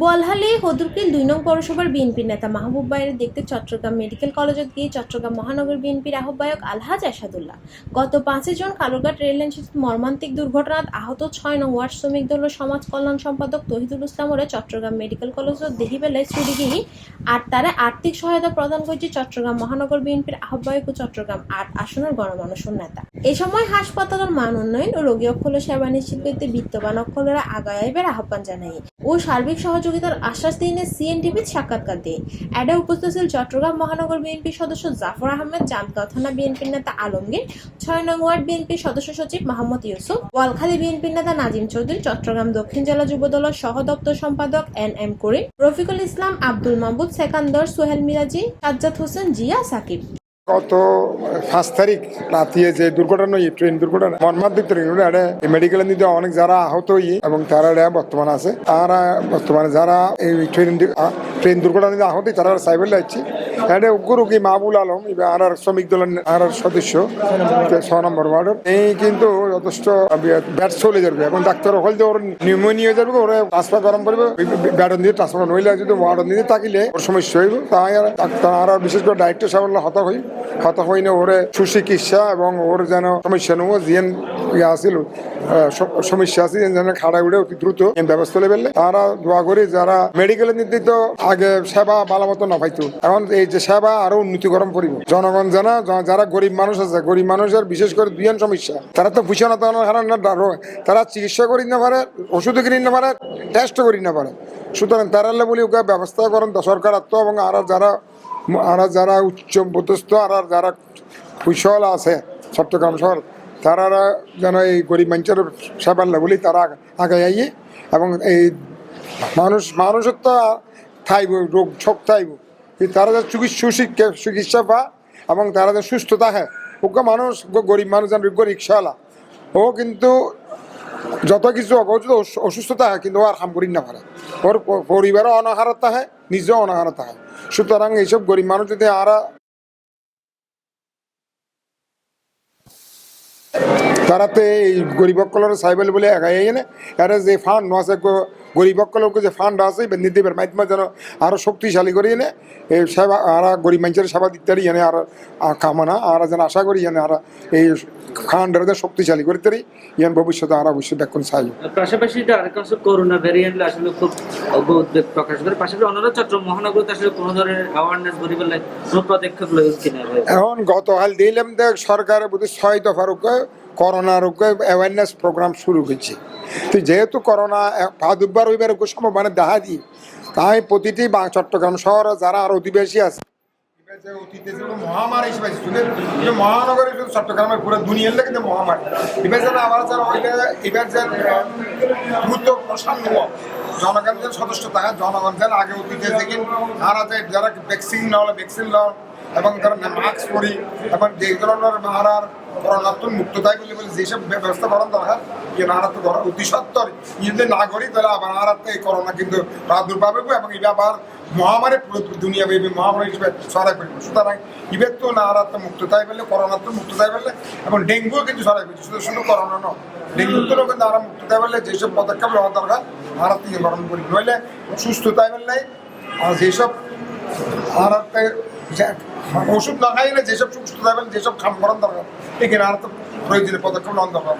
বোয়ালখালী হদরকিল ২ নং পৌরসভার বিএনপির নেতা মাহবুব ভাইয়ের দেখতে চট্টগ্রাম মেডিকেল কলেজত গিয়ে চট্টগ্রাম মহানগর বিএনপির আহ্বায়ক আলহাজ এরশাদুল্লাহ গত ৫ জন কালুরঘাট রেললাইন মর্মান্তিক দুর্ঘটনাত আহত ৬ নং ওয়ার্ড শ্রমিক দল সমাজ কল্যাণ সম্পাদক তহিদুল ইসলামরে চট্টগ্রাম মেডিকেল কলেজত দেহি বেলায় ছুটিগিরি আর তারা আর্থিক সহায়তা প্রদান করছে চট্টগ্রাম মহানগর বিএনপির আহ্বায়ক ও চট্টগ্রাম ৮ আসনের গণমানুষের নেতা। এ সময় হাসপাতালের মান উন্নয়ন ও রোগী অক্ষল সেবা নিশ্চিত করতে বিত্তবান অক্ষলরা আগায় আইবার আহ্বান জানায় ও সার্বিক সহযোগিতার আশ্বাস দিয়ে সিএনটিভির সাক্ষাৎকার দিয়ে এডে উপস্থিত ছিল চট্টগ্রাম মহানগর বিএনপির সদস্য জাফর আহমেদ, চান্দগাঁও থানা বিএনপির নেতা আলমগীর, ৬ নং ওয়ার্ড বিএনপির সদস্য সচিব মোহাম্মদ ইউসুফ, বোয়ালখালী বিএনপির নেতা নাজিম চৌধুরী, চট্টগ্রাম দক্ষিণ জেলা যুব দলের সহ দপ্তর সম্পাদক এন করিম, রফিকুল ইসলাম, আব্দুল মাহবুব, সেকান্দর, সোহেল মিরাজি, সাজ্জাদ হোসেন, জিয়া, সাকিব। গত ৫ তারিখ রাতে যে দুর্ঘটনা ট্রেন দুর্ঘটনা মর্মান্তিক মেডিকেলের নিতে অনেক যারা আহত এবং তারা বর্তমানে আছে তারা বর্তমানে যারা এই ট্রেন দুর্ঘটনা আহত তারা সাইবেল যাচ্ছি এটা উগ্ররোগী মাহবুল আলম আর শ্রমিক দলের আর সদস্য ৬ নম্বর ওয়ার্ডের এই কিন্তু যথেষ্ট ব্যাট চলে যাবে এবং ডাক্তার হল যে ওর নিউমোনিয়া হয়ে যাবে ওরা ট্রান্সফার গরম করবে ব্যাটন দিয়ে ট্রান্সফার নইলে যদি ওয়ার্ডন দিয়ে থাকিলে ওর সমস্যা হইব তাই ডাক্তার আর বিশেষ করে ডাইরেক্টর সাহেব হত হই না ওরে সুচিকিৎসা এবং ওর যেন সমস্যা নেব যেন আসিল সমস্যা আছে যেন খাড়া উঠে অতি দ্রুত ব্যবস্থা লেবেলে তারা দোয়া করি যারা মেডিকেলের নির্দিষ্ট আগে সেবা ভালো মতো না পাইতো এখন এই যে সেবা আরো উন্নতিকরণ করিব জনগণ জানা যারা গরিব মানুষ আছে গরিব মানুষের বিশেষ করে দুইজন সমস্যা তারা তো বুঝে না তারা চিকিৎসা করি না পারে ওষুধ কিনি না পারে টেস্ট করি না পারে সুতরাং তারা বলি ওকে ব্যবস্থা করেন সরকার আত্ম এবং আর যারা উচ্চ পদস্থ আর যারা কুশল আছে চট্টগ্রাম শহর তারা যেন এই গরিব মানুষের সেবার বলি তারা আগে আইয়ে এবং এই মানুষের তো থাইব রোগ শোক থাইব তারা যে চিকিৎসা পা এবং তারা যে সুস্থ থাকে ওকে মানুষ গরিব মানুষ যেন রিক্সাওয়ালা ও কিন্তু যত কিছু অসুস্থতা হয় কিন্তু আর হাম করি না পারে ওর পরিবারও অনাহারত থাকে নিজেও অনাহারত থাকে সুতরাং এইসব গরিব মানুষ যদি তারাতে এই গরিবকলের সাইবেল বলে এগাই এনে এরা যে ফান্ড আছে গরিবকলকে যে ফান্ড আছে নির্দেবের মাধ্যমে যেন আরো শক্তিশালী করে এনে এই সেবা আর গরিব মানুষের সেবা দিতে এনে আর কামনা আর যেন আশা করি এনে আর এই ফান্ডের শক্তিশালী করতে পারি ইয়ান ভবিষ্যতে আর অবশ্যই দেখুন চাই। পাশাপাশি করোনা ভ্যারিয়েন্ট আসলে খুব উদ্বেগ প্রকাশ করে পাশাপাশি অন্যান্য চট্টগ্রাম মহানগরীতে আসলে কোনো ধরনের অ্যাওয়ারনেস গরিবের কোনো পদক্ষেপ লইছে কিনা এখন গতকাল দিলাম দেখ সরকারের বুঝি ৬ দফার করোনা রোগে অ্যাওয়ারনেস প্রোগ্রাম শুরু হয়েছে তো যেহেতু করোনা প্রাদুর্ভাব হইবার সম্ভাবনা দেখা দিই তাই প্রতিটি চট্টগ্রাম শহরে যারা আর অধিবাসী আছে মহামারী হিসেবে মহানগরী চট্টগ্রামের পুরো দুনিয়ার লেগে মহামারী এবার যেন আবার যেন এবার যেন দ্রুত প্রসার জনগণ যেন সদস্য থাকে জনগণ যেন আগে অতীতে থেকে হারা যায় যারা ভ্যাকসিন না হলে ভ্যাকসিন লন এবং তারা মাস্ক পরি এবং যে ধরনের মারার করোনাত্মক মুক্ত দেয় বলে যেসব ব্যবস্থা করার দরকার যে নারা তো অতি সত্তর যদি না করি তাহলে আবার আর এই করোনা কিন্তু প্রাদুর্ভাব হবে এবং এটা আবার মহামারী পুরো দুনিয়া ব্যাপী মহামারী হিসেবে ছড়াই পড়বে সুতরাং ইবের তো নারাত্ম মুক্ত তাই বললে করোনাত্ম মুক্ত তাই বললে এবং ডেঙ্গুও কিন্তু ছড়াই পড়ছে শুধু করোনা নয় ডেঙ্গু তো কিন্তু আরা মুক্ত তাই বললে যেসব পদক্ষেপ নেওয়া দরকার আর থেকে গ্রহণ করি নইলে সুস্থ তাই বললে আর যেসব আর ওষুধ না খাইলে যেসব সুস্থ থাকবেন যেসব খাম করার দরকার এখানে আর তো প্রয়োজনীয় পদক্ষেপ নেওয়ার দরকার।